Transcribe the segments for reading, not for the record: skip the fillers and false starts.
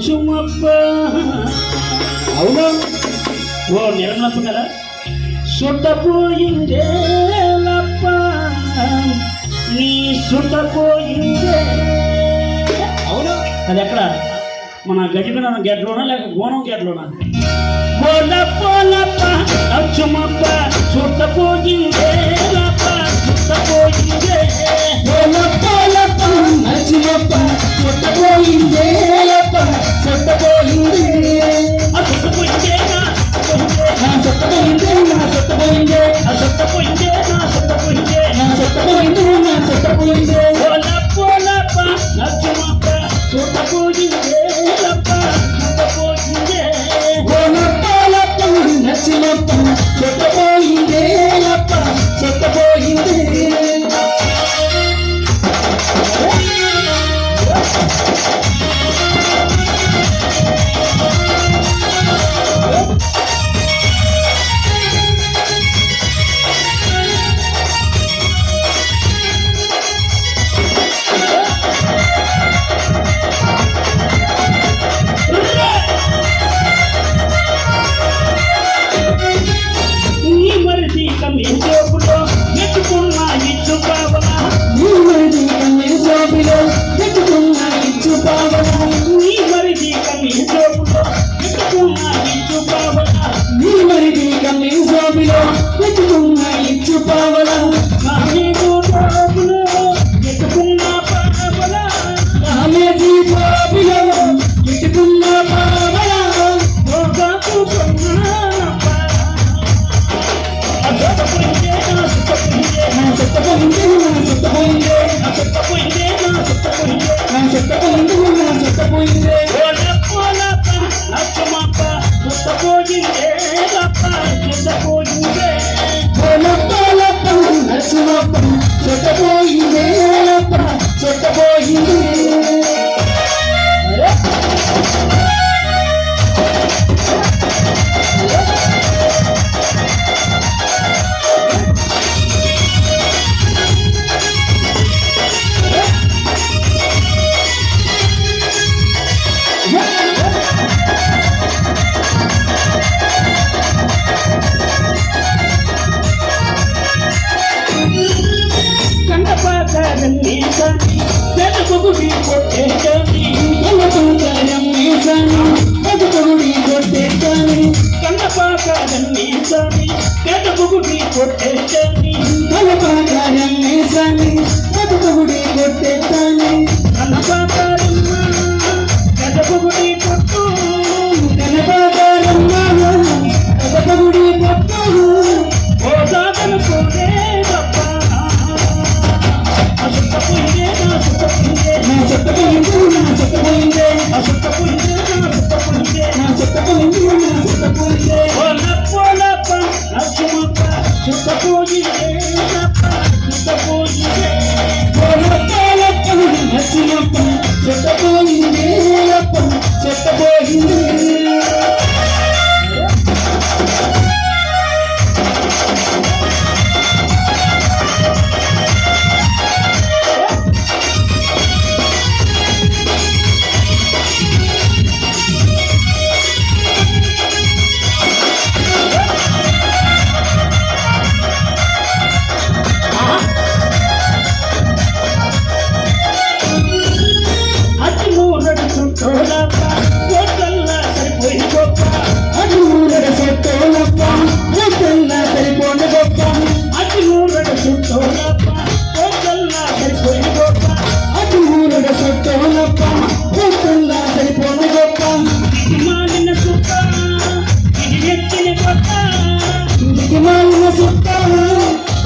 అచ్చుమప్ప అవును ఓ నిర్మలప్ప కదా సుట్టపోయిందేలప్ప నీ సుట్టపోయిందే అవును అది ఎక్కడ మన గజగన గెడ్లోనా లేక గోనం గెడ్లోనా గోలప్ప అచ్చుమప్ప సుట్టపోయిందేలప్ప సుట్టపోయిందే గోలప్ప అచ్చుమప్ప సుట్టపోయిందేలప్ప సుట్టపోయిందే సుట్టపోయిందే నా సుట్టపోయిందే నా సుట్టపోయిందే సుట్టపోయిందే నా సుట్టపోయిందే నా సుట్టపోయిందే నా సుట్టపోయిందే గోలప్ప అచ్చుమప్ప సుట్టపోయిందేలప్ప సుట్టపోయిందే గోలప్ప అచ్చుమప్ప సుట్టపోయిందేలప్ప సుట్టపోయిందే జోబులో పెట్టుకున్న ఇచ్చు కావల నీ మరిది కమ్మి జోబులో పెట్టుకున్న ఇచ్చు కావల నీ మరిది కమ్మి జోబులో పెట్టుకున్న ఇచ్చు కావల నీ మరిది కమ్మి జోబులో పెట్టుకున్న ఇచ్చు కావల నామేదో జోబులో పెట్టుకున్న పావల నామేది జోబులో పెట్టుకున్న పావల ఓగాకు కొన్నానప్ప సుట్టపోయిందే నా సుట్టపోయిందే నా సుట్టపోయిందే నా సుట్టపోయిందే నా సుట్టపోయిందే నా సుట్టపోయిందే నా సుట్టపోయిందే నా సుట్టపోయిందే గోలప్ప అచ్చుమప్ప సుట్టపోయిందేలప్ప సుట్టపోయిందే గోలప్ప అచ్చుమప్ప సుట్టపోయిందేలప్ప సుట్టపోయిందే కండపాకారన్నీ సాని వెనుకగుడి కొట్టేటని కండపాకారన్నీ సాని వెనుకగుడి కొట్టేటని కండపాకారన్నీ సాని వెనుకగుడి కొట్టేటని కండపాకారన్నీ సాని వెనుకగుడి కొట్టేటని కండపాకారమ్మ వెనుకగుడి కొట్టు కండపాకారమ్మ వెనుకగుడి కొట్టు ఓ దాతను కోరేదప్ప సుట్టపోయిందే నా సుట్టపోయిందే నా సుట్టపోయిందే నా సుట్టపోయిందే సుట్టపోయిందే నా సుట్టపోయిందే నా సుట్టపోయిందే నా సుట్టపోయిందే గోలప్ప అచ్చుమప్ప సుట్టపోయిందేలప్ప సుట్టపోయిందే గోలప్ప అచ్చుమప్ప సుట్టపోయిందేలప్ప సుట్టపోయిందే అతి మూరడు చుట్టోలప్ప కోటల్లా సరిపోయి గొప్ప అది ఊరడ సొట్టోలప్ప కోటల్లా సరిపోని గొప్ప అతి మూరడు చుట్టోలప్ప కోటల్లా సరిపోయి గొప్ప అది ఊరడ సొట్టోలప్ప కోటల్లా సరిపోని గొప్ప ఇది మాలిన సుక్క ఇది ఎత్తిన కొత్త ఇంటికి మాలిన సుట్ట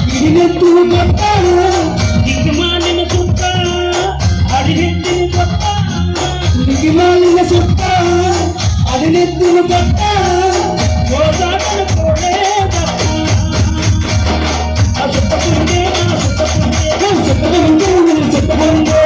ఇది నెత్తులు కొట్ట ఇది మాలిన సుక్క అది ఎత్తిన కొత్త ఇంటికి మాలిన సుట్ట అది నెత్తులు కొట్ట ఓ దాతను కోరేదప్ప సుట్టపోయిందే నా సుట్టపోయిందే నా సుట్టపోయిందే నా సుట్టపోయిందే